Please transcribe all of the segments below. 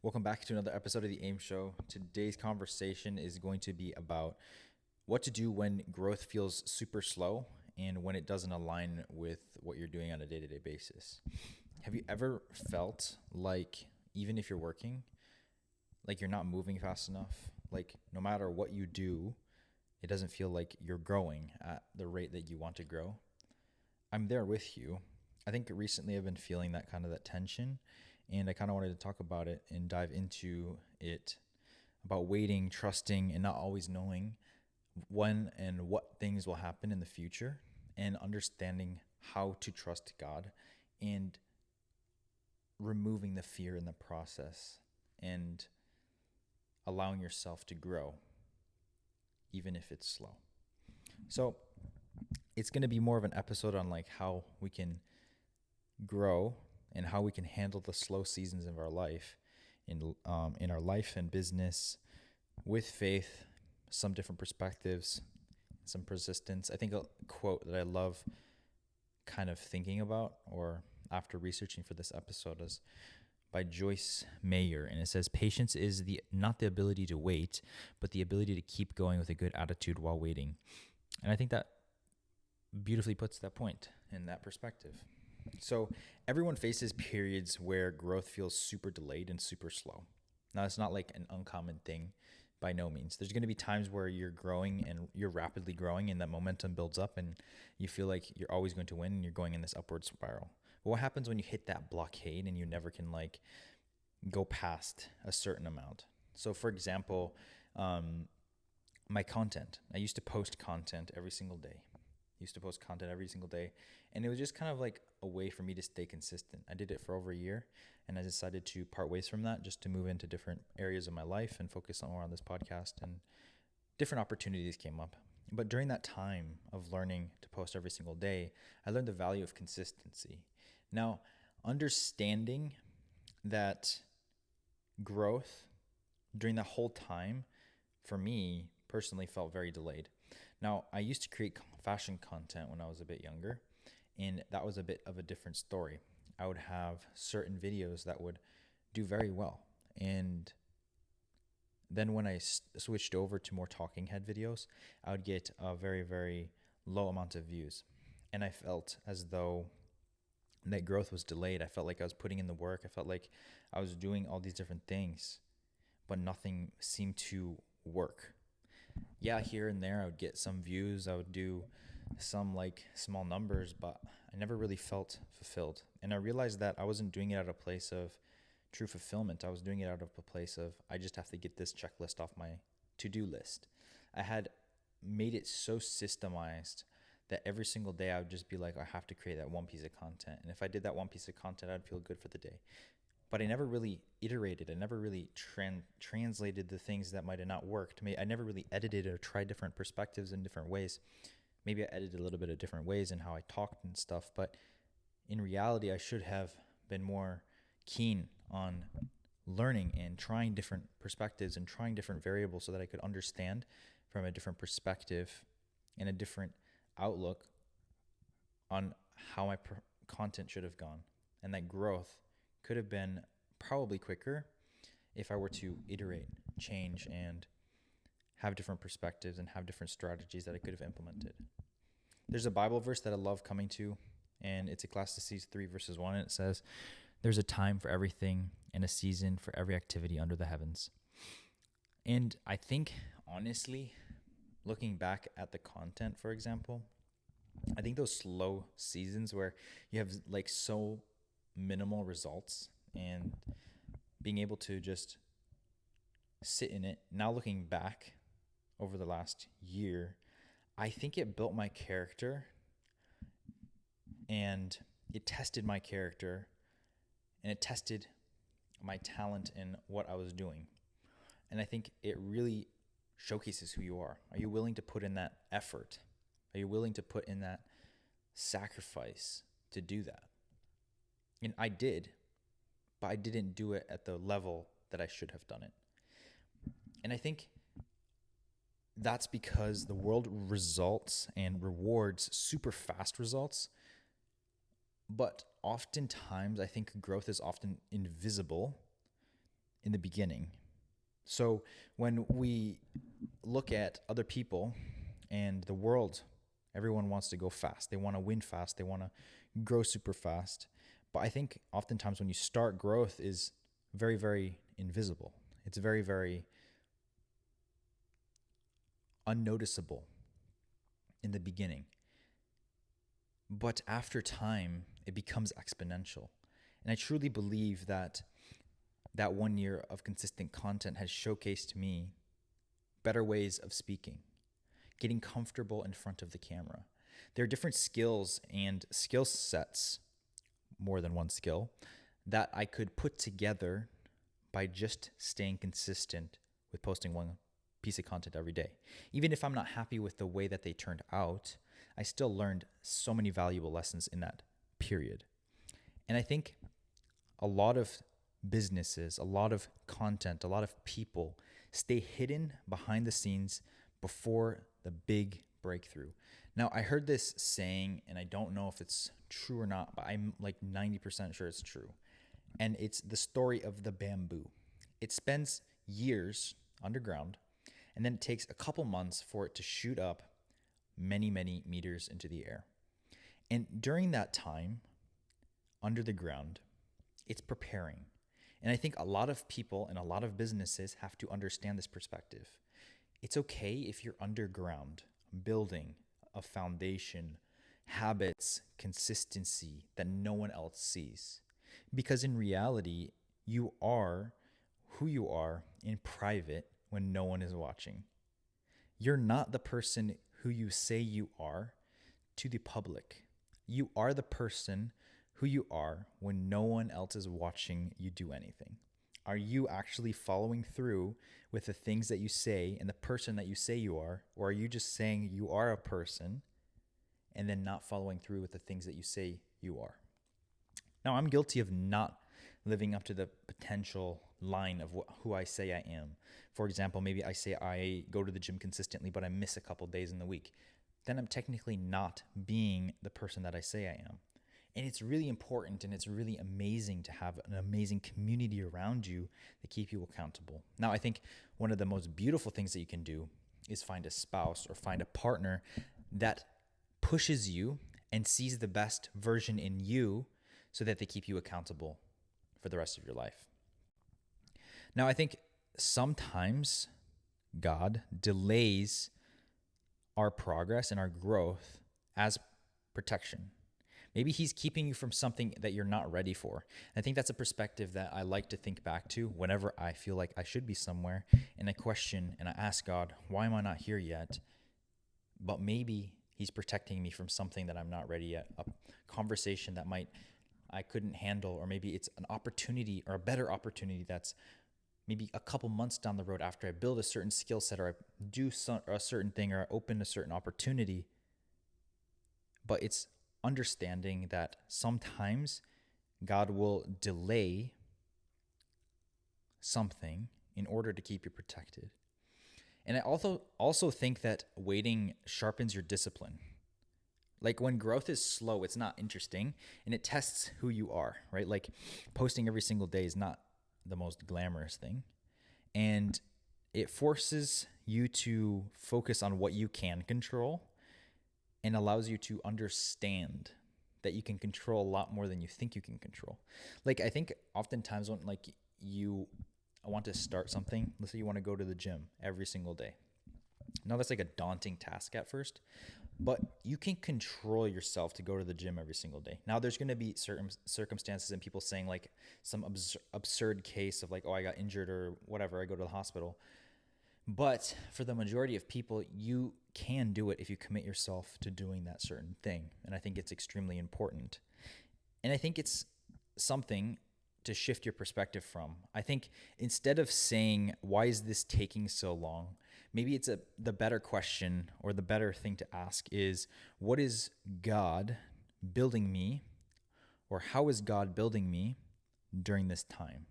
Welcome back to another episode of the AIM Show. Today's conversation is going to be about what to do when growth feels super slow and when it doesn't align with what you're doing on a day-to-day basis. Have you ever felt like, even if you're working, like you're not moving fast enough? Like no matter what you do, it doesn't feel like you're growing at the rate that you want to grow? I'm there with you. I think recently I've been feeling that tension, and I kind of wanted to talk about it and dive into it about waiting, trusting, and not always knowing when and what things will happen in the future, and understanding how to trust God and removing the fear in the process and allowing yourself to grow, even if it's slow. So it's going to be more of an episode on like how we can grow and how we can handle the slow seasons of our life in our life and business with faith, some different perspectives, some persistence. I think a quote that I love kind of thinking about or after researching for this episode is by Joyce Meyer, and it says, "Patience is not the ability to wait, but the ability to keep going with a good attitude while waiting." And I think that beautifully puts that point in that perspective. So everyone faces periods where growth feels super delayed and super slow. Now, it's not like an uncommon thing by no means. There's going to be times where you're growing and you're rapidly growing and that momentum builds up and you feel like you're always going to win and you're going in this upward spiral. But what happens when you hit that blockade and you never can like go past a certain amount? So for example, my content, I used to post content every single day. And it was just kind of like a way for me to stay consistent. I did it for over a year, and I decided to part ways from that just to move into different areas of my life and focus more on this podcast, and different opportunities came up. But during that time of learning to post every single day, I learned the value of consistency. Now, understanding that growth during that whole time for me personally felt very delayed. Now, I used to create fashion content when I was a bit younger, and that was a bit of a different story. I would have certain videos that would do very well. And then when I switched over to more talking head videos, I would get a very, very low amount of views. And I felt as though that growth was delayed. I felt like I was putting in the work. I felt like I was doing all these different things, but nothing seemed to work. Yeah, here and there I would get some views, I would do some like small numbers, but I never really felt fulfilled. And I realized that I wasn't doing it out of a place of true fulfillment. I was doing it out of a place of, I just have to get this checklist off my to-do list. I had made it so systemized that every single day I would just be like, I have to create that one piece of content. And if I did that one piece of content, I'd feel good for the day. But I never really iterated. I never really translated the things that might have not worked. I never really edited or tried different perspectives in different ways. Maybe I edited a little bit of different ways in how I talked and stuff. But in reality, I should have been more keen on learning and trying different perspectives and trying different variables so that I could understand from a different perspective and a different outlook on how my content should have gone. And that growth could have been probably quicker if I were to iterate, change, and have different perspectives and have different strategies that I could have implemented. There's a Bible verse that I love coming to, and it's Ecclesiastes 3 verses 1, and it says, "There's a time for everything and a season for every activity under the heavens." And I think, honestly, looking back at the content, for example, I think those slow seasons where you have like so minimal results and being able to just sit in it. Now looking back over the last year, I think it built my character and it tested my character and it tested my talent in what I was doing. And I think it really showcases who you are. Are you willing to put in that effort? Are you willing to put in that sacrifice to do that? And I did, but I didn't do it at the level that I should have done it. And I think that's because the world results and rewards super fast results, but oftentimes I think growth is often invisible in the beginning. So when we look at other people and the world, everyone wants to go fast. They want to win fast. They want to grow super fast. But I think oftentimes when you start, growth is very, very invisible. It's very, very unnoticeable in the beginning. But after time, it becomes exponential. And I truly believe that 1 year of consistent content has showcased to me better ways of speaking, getting comfortable in front of the camera. There are different skills and skill sets, more than one skill, that I could put together by just staying consistent with posting one piece of content every day. Even if I'm not happy with the way that they turned out, I still learned so many valuable lessons in that period. And I think a lot of businesses, a lot of content, a lot of people stay hidden behind the scenes before the big breakthrough. Now, I heard this saying, and I don't know if it's true or not, but I'm like 90% sure it's true. And it's the story of the bamboo. It spends years underground, and then it takes a couple months for it to shoot up many, many meters into the air. And during that time, under the ground, it's preparing. And I think a lot of people and a lot of businesses have to understand this perspective. It's okay if you're underground, building a foundation, habits, consistency that no one else sees. Because in reality, you are who you are in private when no one is watching. You're not the person who you say you are to the public. You are the person who you are when no one else is watching you do anything. Are you actually following through with the things that you say and the person that you say you are? Or are you just saying you are a person and then not following through with the things that you say you are? Now, I'm guilty of not living up to the potential line of who I say I am. For example, maybe I say I go to the gym consistently, but I miss a couple days in the week. Then I'm technically not being the person that I say I am. And it's really important and it's really amazing to have an amazing community around you that keep you accountable. Now, I think one of the most beautiful things that you can do is find a spouse or find a partner that pushes you and sees the best version in you so that they keep you accountable for the rest of your life. Now, I think sometimes God delays our progress and our growth as protection. Maybe he's keeping you from something that you're not ready for. And I think that's a perspective that I like to think back to whenever I feel like I should be somewhere and I question and I ask God, why am I not here yet? But maybe he's protecting me from something that I'm not ready yet, a conversation that I couldn't handle, or maybe it's an opportunity or a better opportunity that's maybe a couple months down the road after I build a certain skill set or I do a certain thing or I open a certain opportunity. But it's understanding that sometimes God will delay something in order to keep you protected. And I also think that waiting sharpens your discipline. Like when growth is slow, it's not interesting and it tests who you are, right? Like posting every single day is not the most glamorous thing. And it forces you to focus on what you can control and allows you to understand that you can control a lot more than you think you can control. Like I think oftentimes when you want to start something, let's say you want to go to the gym every single day. Now that's like a daunting task at first, but you can control yourself to go to the gym every single day. Now there's going to be certain circumstances and people saying like some absurd case of like, oh, I got injured or whatever, I go to the hospital. But for the majority of people, you can do it if you commit yourself to doing that certain thing. And I think it's extremely important. And I think it's something to shift your perspective from. I think instead of saying, why is this taking so long? Maybe it's the better question or the better thing to ask is, what is God building me, or how is God building me during this time?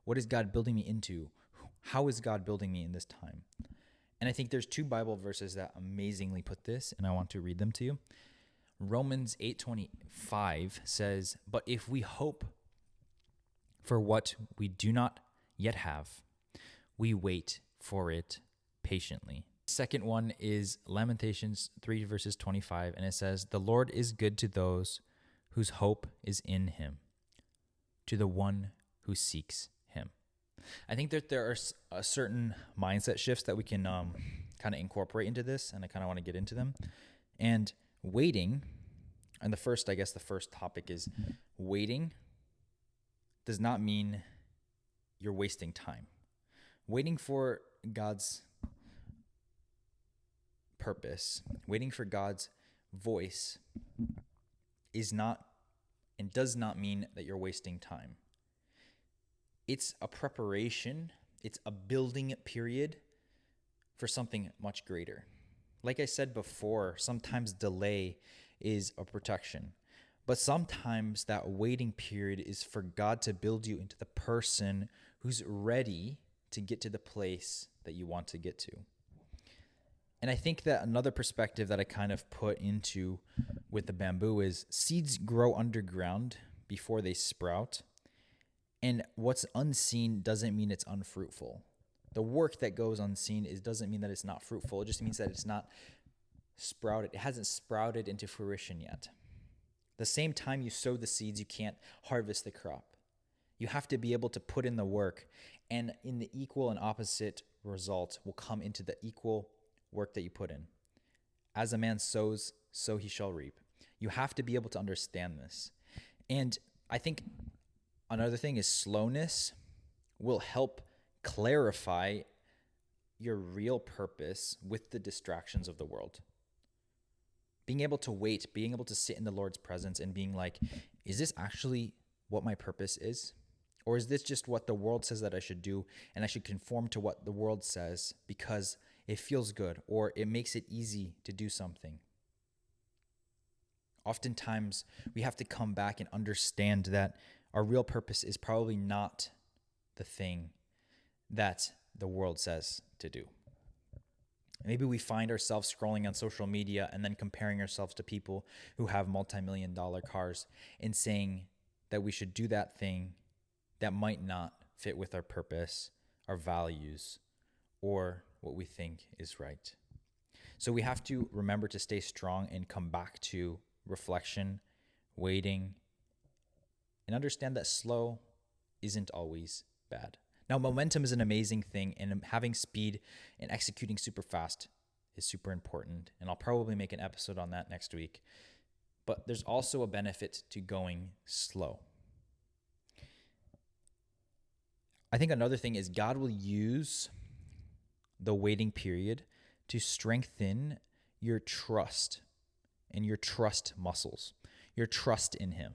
What is God building me into? How is God building me in this time? And I think there's 2 Bible verses that amazingly put this, and I want to read them to you. Romans 8:25 says, "But if we hope for what we do not yet have. We wait for it patiently. Second one is Lamentations 3 verses 25, and it says, "The Lord is good to those whose hope is in him, to the one who seeks him." I think that there are certain mindset shifts that we can kind of incorporate into this, and I kind of want to get into them. And waiting, and the first topic is waiting does not mean you're wasting time. Waiting for God's purpose, waiting for God's voice is not and does not mean that you're wasting time. It's a preparation, it's a building period for something much greater. Like I said before, sometimes delay is a protection, but sometimes that waiting period is for God to build you into the person who's ready to get to the place that you want to get to. And I think that another perspective that I kind of put into with the bamboo is seeds grow underground before they sprout. And what's unseen doesn't mean it's unfruitful. The work that goes unseen doesn't mean that it's not fruitful. It just means that it's not sprouted. It hasn't sprouted into fruition yet. The same time you sow the seeds, you can't harvest the crop. You have to be able to put in the work, and in the equal and opposite result will come into the equal work that you put in. As a man sows, so he shall reap. You have to be able to understand this. And I think another thing is slowness will help clarify your real purpose with the distractions of the world. Being able to wait, being able to sit in the Lord's presence and being like, is this actually what my purpose is? Or is this just what the world says that I should do, and I should conform to what the world says because it feels good or it makes it easy to do something? Oftentimes, we have to come back and understand that our real purpose is probably not the thing that the world says to do. Maybe we find ourselves scrolling on social media and then comparing ourselves to people who have multi-million-dollar cars and saying that we should do that thing that might not fit with our purpose, our values, or what we think is right. So we have to remember to stay strong and come back to reflection, waiting, and understand that slow isn't always bad. Now, momentum is an amazing thing, and having speed and executing super fast is super important, and I'll probably make an episode on that next week. But there's also a benefit to going slow. I think another thing is God will use the waiting period to strengthen your trust and your trust muscles, your trust in him.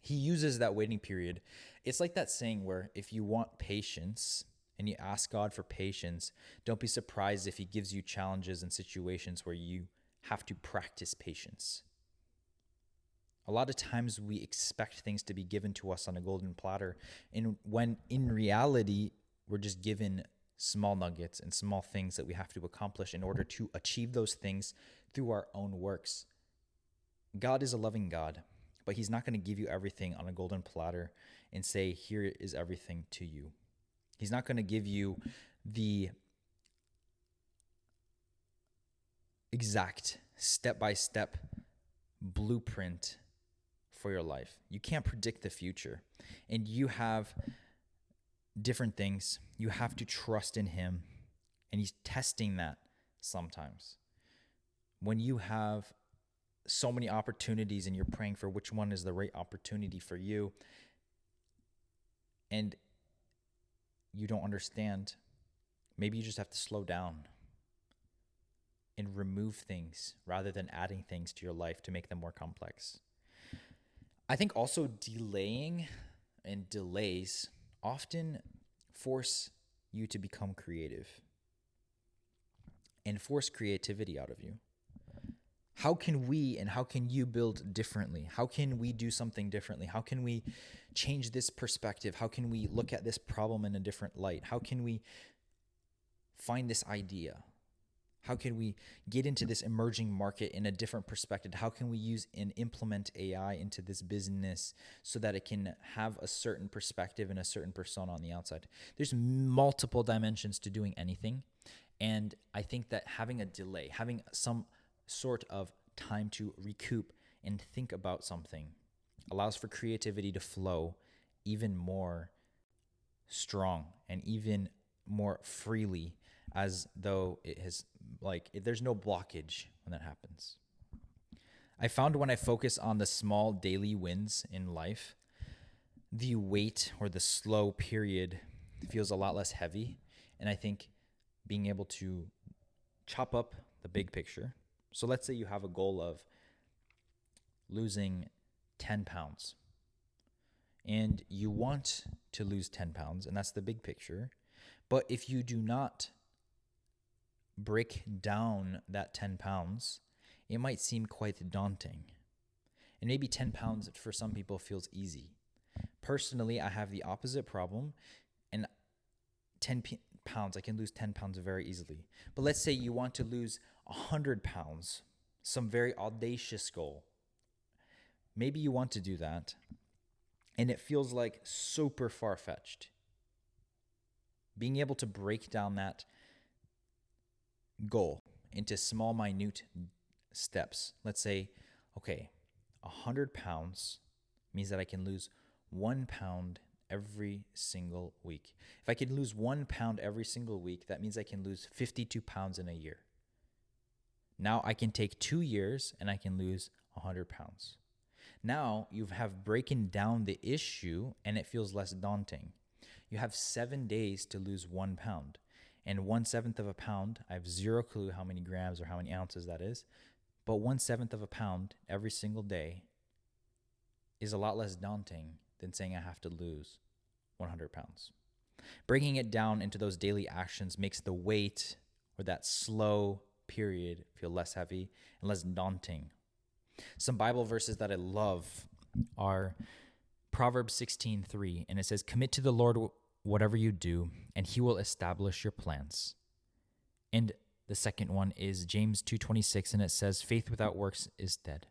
He uses that waiting period. It's like that saying where if you want patience and you ask God for patience, don't be surprised if he gives you challenges and situations where you have to practice patience. A lot of times we expect things to be given to us on a golden platter, and when in reality, we're just given small nuggets and small things that we have to accomplish in order to achieve those things through our own works. God is a loving God, but he's not going to give you everything on a golden platter and say, here is everything to you. He's not going to give you the exact step-by-step blueprint for your life. You can't predict the future, and you have different things. You have to trust in him, and he's testing that sometimes. When you have so many opportunities and you're praying for which one is the right opportunity for you, and you don't understand, maybe you just have to slow down and remove things rather than adding things to your life to make them more complex. I think also delaying and delays often force you to become creative and force creativity out of you. How can we and how can you build differently? How can we do something differently? How can we change this perspective? How can we look at this problem in a different light? How can we find this idea? How can we get into this emerging market in a different perspective? How can we use and implement AI into this business so that it can have a certain perspective and a certain persona on the outside? There's multiple dimensions to doing anything. And I think that having a delay, having some sort of time to recoup and think about something allows for creativity to flow even more strong and even more freely, as though it has there's no blockage when that happens. I found when I focus on the small daily wins in life, the wait or the slow period feels a lot less heavy. And I think being able to chop up the big picture. So let's say you have a goal of losing 10 pounds and you want to lose 10 pounds, and that's the big picture. But if you do not break down that 10 pounds, it might seem quite daunting. And maybe 10 pounds for some people feels easy. Personally, I have the opposite problem, and 10 pounds, I can lose 10 pounds very easily. But let's say you want to lose 100 pounds, some very audacious goal. Maybe you want to do that, and it feels like super far-fetched. Being able to break down that goal into small, minute steps. Let's say, okay, 100 pounds means that I can lose 1 pound every single week. If I can lose 1 pound every single week, that means I can lose 52 pounds in a year. Now I can take 2 years and I can lose 100 pounds. Now you have broken down the issue and it feels less daunting. You have 7 days to lose 1 pound. And 1/7 of a pound, I have zero clue how many grams or how many ounces that is, but 1/7 of a pound every single day is a lot less daunting than saying I have to lose 100 pounds. Breaking it down into those daily actions makes the wait or that slow period feel less heavy and less daunting. Some Bible verses that I love are Proverbs 16:3, and it says, "Commit to the Lord whatever you do, and he will establish your plans." And the second one is James 2:26, and it says, "Faith without works is dead."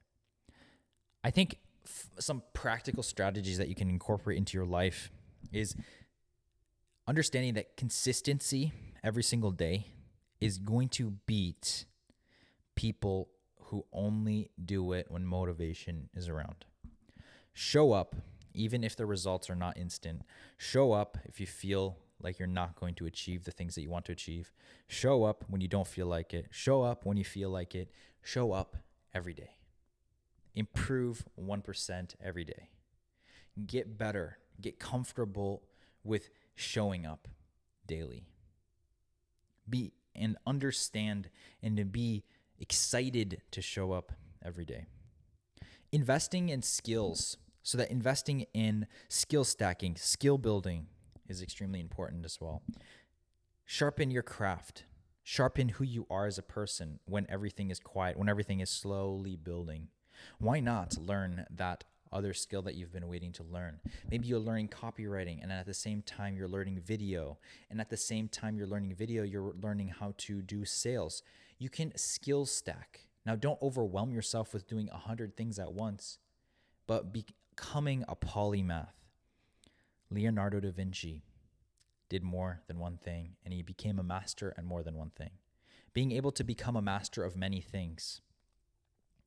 I think some practical strategies that you can incorporate into your life is understanding that consistency every single day is going to beat people who only do it when motivation is around. Show up even if the results are not instant. Show up if you feel like you're not going to achieve the things that you want to achieve. Show up when you don't feel like it. Show up when you feel like it. Show up every day. Improve 1% every day. Get better. Get comfortable with showing up daily. Be and understand and to be excited to show up every day. Investing in skills. So that investing in skill stacking, skill building is extremely important as well. Sharpen your craft. Sharpen who you are as a person when everything is quiet, when everything is slowly building. Why not learn that other skill that you've been waiting to learn? Maybe you're learning copywriting, and at the same time you're learning video. And at the same time you're learning video, you're learning how to do sales. You can skill stack. Now, don't overwhelm yourself with doing 100 things at once, but becoming a polymath. Leonardo da Vinci did more than one thing, and he became a master at more than one thing. Being able to become a master of many things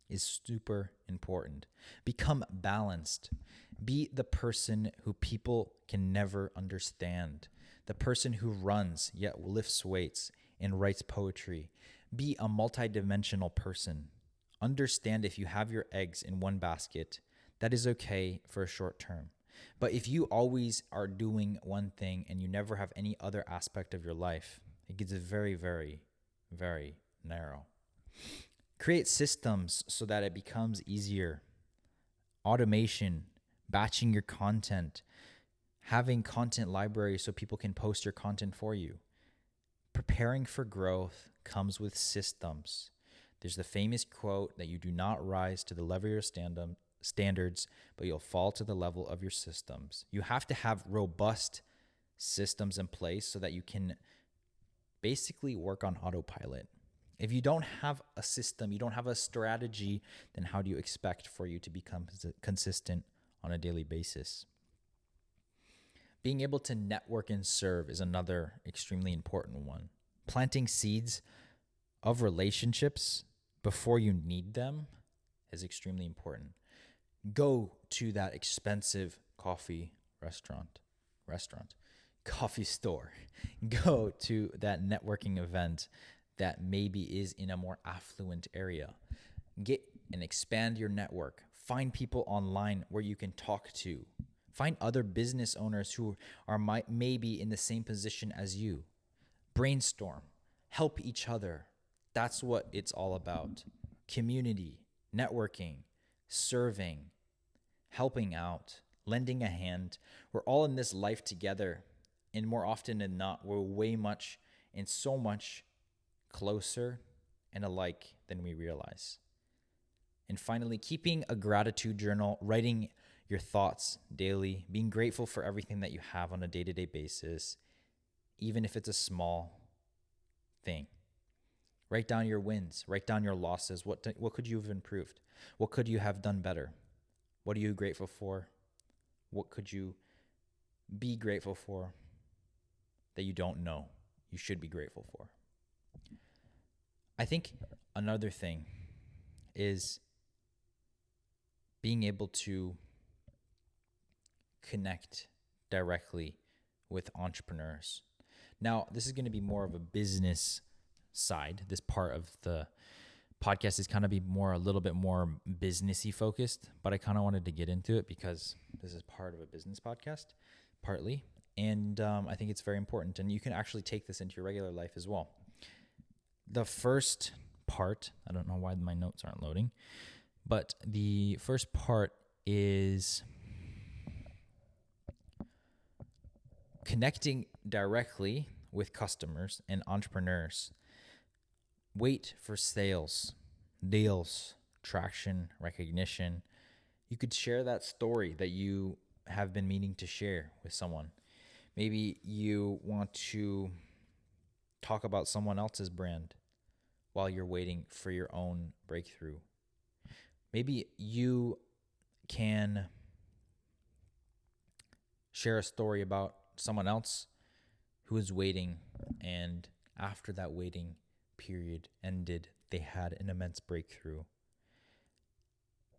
is super important. Become balanced. Be the person who people can never understand. The person who runs yet lifts weights and writes poetry. Be a multidimensional person. Understand if you have your eggs in one basket, that is okay for a short term. But if you always are doing one thing and you never have any other aspect of your life, it gets very, very, very narrow. Create systems so that it becomes easier. Automation, batching your content, having content libraries so people can post your content for you. Preparing for growth comes with systems. There's the famous quote that you do not rise to the level of your standards, but you'll fall to the level of your systems. You have to have robust systems in place so that you can basically work on autopilot. If you don't have a system, you don't have a strategy, then how do you expect for you to become consistent on a daily basis? Being able to network and serve is another extremely important one. Planting seeds of relationships before you need them is extremely important. Go to that expensive coffee coffee store. Go to that networking event that maybe is in a more affluent area. Get and expand your network. Find people online where you can talk to. Find other business owners who are maybe in the same position as you. Brainstorm. Help each other. That's what it's all about. Community, networking, serving, helping out, lending a hand. We're all in this life together. And more often than not, we're way much and so much closer and alike than we realize. And finally, keeping a gratitude journal, writing your thoughts daily, being grateful for everything that you have on a day-to-day basis, even if it's a small thing. Write down your wins, write down your losses. What could you have improved? What could you have done better? What are you grateful for? What could you be grateful for that you don't know you should be grateful for? I think another thing is being able to connect directly with entrepreneurs. Now, this is going to be more of a business side. This part of the podcast is kind of a little bit more businessy focused, but I kind of wanted to get into it because this is part of a business podcast, partly. And I think it's very important. And you can actually take this into your regular life as well. The first part, I don't know why my notes aren't loading, but the first part is connecting directly with customers and entrepreneurs. Wait for sales, deals, traction, recognition. You could share that story that you have been meaning to share with someone. Maybe you want to talk about someone else's brand while you're waiting for your own breakthrough. Maybe you can share a story about someone else who is waiting, and after that waiting period ended, they had an immense breakthrough.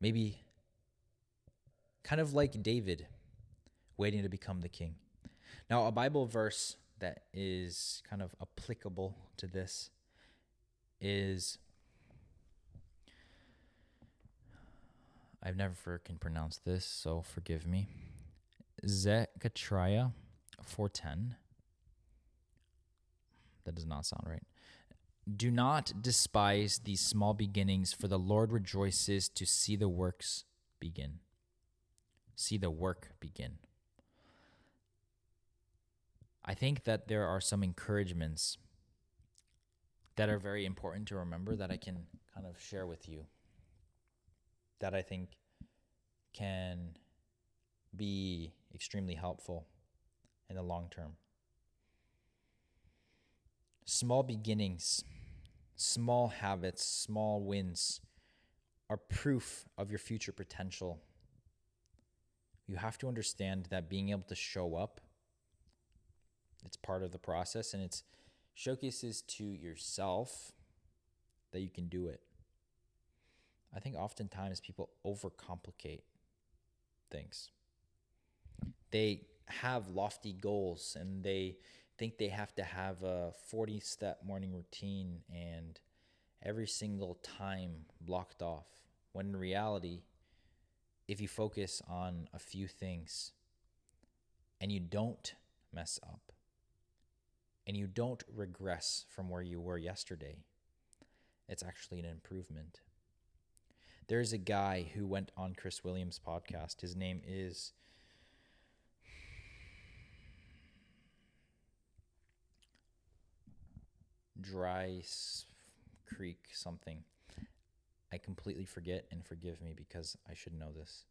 Maybe kind of like David waiting to become the king. Now, a Bible verse that is kind of applicable to this is, I've never can pronounce this, so forgive me. Zechariah 4:10. That does not sound right. Do not despise these small beginnings, for the Lord rejoices to see the works begin. See the work begin. I think that there are some encouragements that are very important to remember that I can kind of share with you, that I think can be extremely helpful in the long term. Small beginnings, small habits, small wins are proof of your future potential. You have to understand that being able to show up, it's part of the process, and it's showcases to yourself that you can do it. I think oftentimes people overcomplicate things. They have lofty goals and they think they have to have a 40-step morning routine and every single time blocked off. When in reality, if you focus on a few things and you don't mess up and you don't regress from where you were yesterday, it's actually an improvement. There's a guy who went on Chris Williams' podcast. His name is Dry Creek something. I completely forget, and forgive me because I should know this.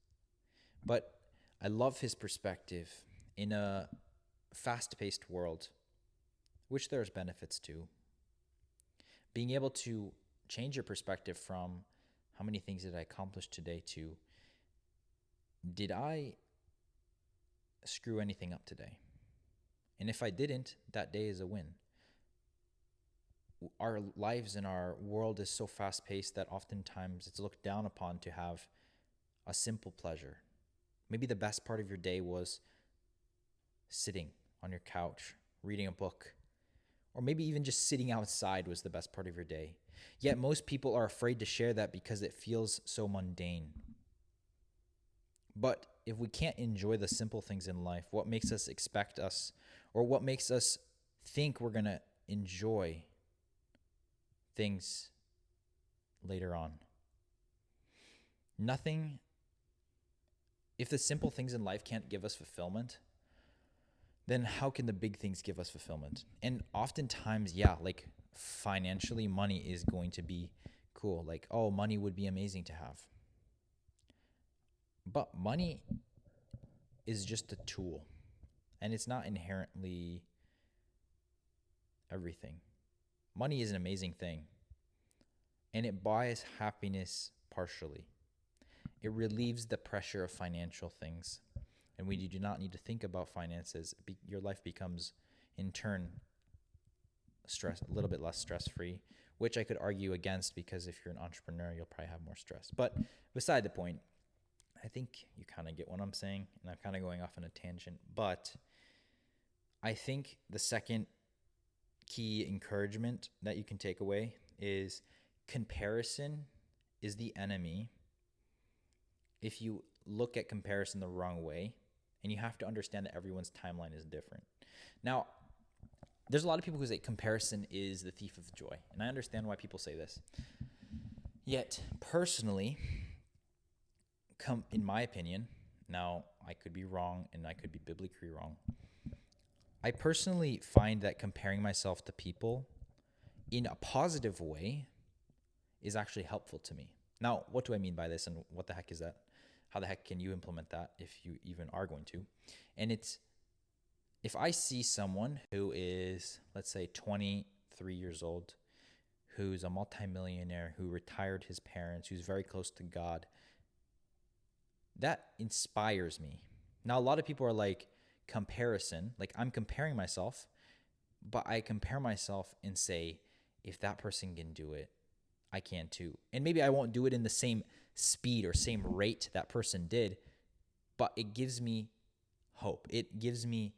But I love his perspective in a fast-paced world, which there's benefits to. Being able to change your perspective from how many things did I accomplish today to did I screw anything up today? And if I didn't, that day is a win. Our lives and our world is so fast paced that oftentimes it's looked down upon to have a simple pleasure. Maybe the best part of your day was sitting on your couch, reading a book, or maybe even just sitting outside was the best part of your day. Yet most people are afraid to share that because it feels so mundane. But if we can't enjoy the simple things in life, what makes us expect us, or what makes us think we're going to enjoy things later on? Nothing. If the simple things in life can't give us fulfillment, then how can the big things give us fulfillment? And oftentimes, like financially, money is going to be cool. Like, oh, money would be amazing to have. But money is just a tool, and it's not inherently everything. Money is an amazing thing, and it buys happiness partially. It relieves the pressure of financial things. And when you do not need to think about finances, your life becomes, in turn, a little bit less stress-free, which I could argue against because if you're an entrepreneur, you'll probably have more stress. But beside the point, I think you kind of get what I'm saying, and I'm kind of going off on a tangent. But I think the second key encouragement that you can take away is comparison is the enemy if you look at comparison the wrong way, and you have to understand that everyone's timeline is different. Now, there's a lot of people who say comparison is the thief of joy, and I understand why people say this. Yet, personally, in my opinion, now I could be wrong and I could be biblically wrong, I personally find that comparing myself to people in a positive way is actually helpful to me. Now, what do I mean by this, and what the heck is that? How the heck can you implement that if you even are going to? And it's, if I see someone who is, let's say, 23 years old, who's a multimillionaire, who retired his parents, who's very close to God, that inspires me. Now, a lot of people are like, comparison, like I'm comparing myself, but I compare myself and say, if that person can do it, I can too. And maybe I won't do it in the same speed or same rate that person did, but it gives me hope. It gives me,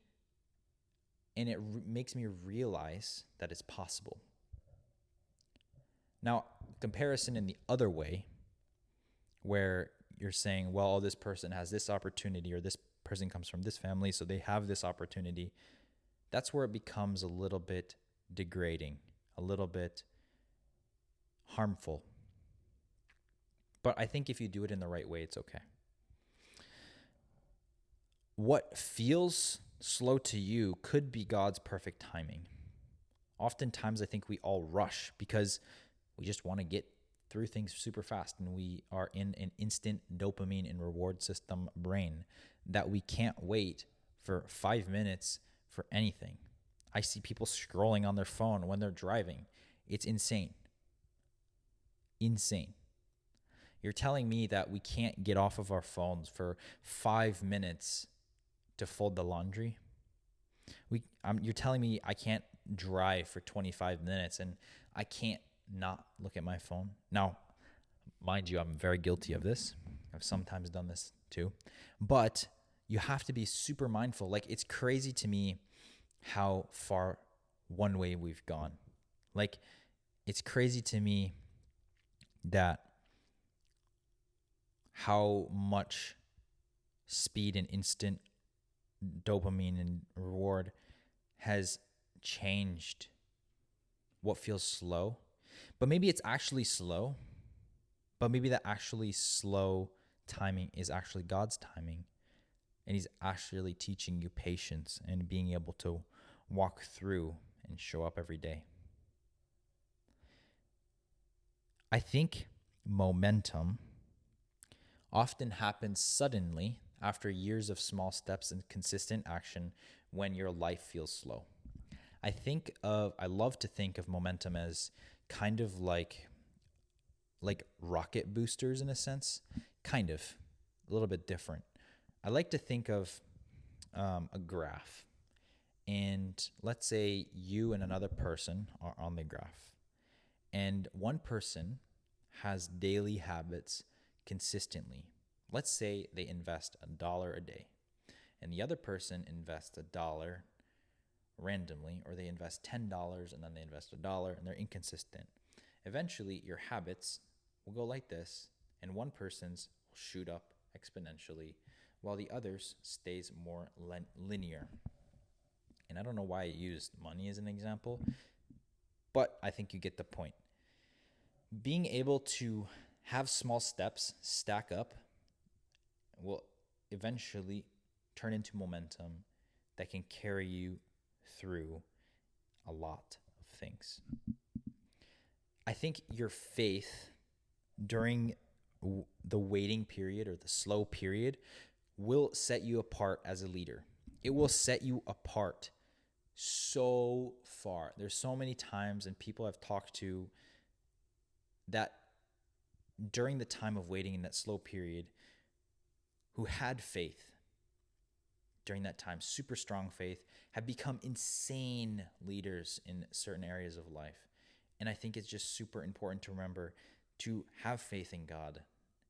and it makes me realize that it's possible. Now, comparison in the other way, where you're saying, well, this person has this opportunity, or this person comes from this family, so they have this opportunity, that's where it becomes a little bit degrading, a little bit harmful. But I think if you do it in the right way, it's okay. What feels slow to you could be God's perfect timing. Oftentimes, I think we all rush because we just want to get through things super fast, and we are in an instant dopamine and reward system brain that we can't wait for 5 minutes for anything. I see people scrolling on their phone when they're driving. It's insane. Insane. You're telling me that we can't get off of our phones for 5 minutes to fold the laundry? You're telling me I can't drive for 25 minutes and I can't not look at my phone? Now, mind you, I'm very guilty of this. I've sometimes done this too. But you have to be super mindful. Like, it's crazy to me how far one way we've gone. Like, it's crazy to me that how much speed and instant dopamine and reward has changed what feels slow. But maybe it's actually slow, but maybe that actually slow timing is actually God's timing, and he's actually teaching you patience and being able to walk through and show up every day. I think momentum often happens suddenly after years of small steps and consistent action when your life feels slow. I love to think of momentum as kind of like rocket boosters in a sense, kind of a little bit different. I like to think of a graph, and let's say you and another person are on the graph, and one person has daily habits consistently. Let's say they invest $1 a day, and the other person invests $1 randomly, or they invest $10 and then they invest $1, and they're inconsistent. Eventually, your habits will go like this, and one person's will shoot up exponentially, while the other's stays more linear. And I don't know why I used money as an example, but I think you get the point. Being able to have small steps stack up will eventually turn into momentum that can carry you through a lot of things. I think your faith during the waiting period or the slow period will set you apart as a leader. It will set you apart so far. There's so many times, and people I've talked to, that during the time of waiting in that slow period, who had faith during that time, super strong faith, have become insane leaders in certain areas of life. And I think it's just super important to remember to have faith in God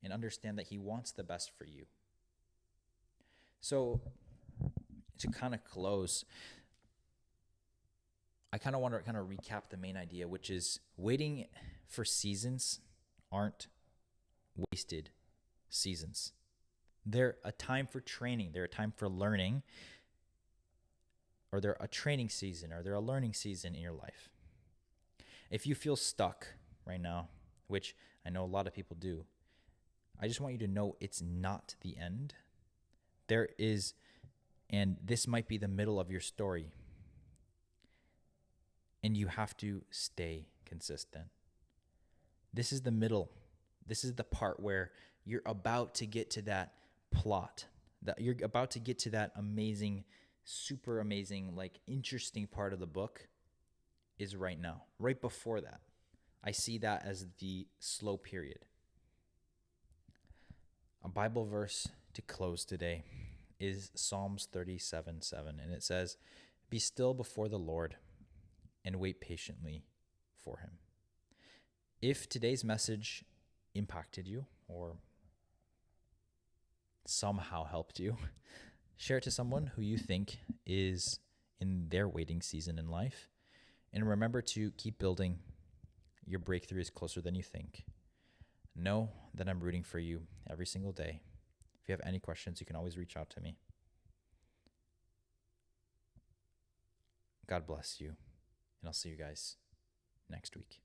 and understand that He wants the best for you. So to kind of close, I kind of want to kind of recap the main idea, which is waiting for seasons aren't wasted seasons. They're a time for training. They're a time for learning, or they're a training season, or they're a learning season in your life. If you feel stuck right now, which I know a lot of people do, I just want you to know it's not the end. There is, and this might be the middle of your story, and you have to stay consistent. This is the middle. This is the part where you're about to get to that plot, that you're about to get to that amazing, super amazing, like interesting part of the book is right now. Right before that, I see that as the slow period. A Bible verse to close today is Psalms 37:7, and it says, "Be still before the Lord and wait patiently for Him." If today's message impacted you or somehow helped you, share it to someone who you think is in their waiting season in life. And remember to keep building. Your breakthrough is closer than you think. Know that I'm rooting for you every single day. If you have any questions, you can always reach out to me. God bless you, and I'll see you guys next week.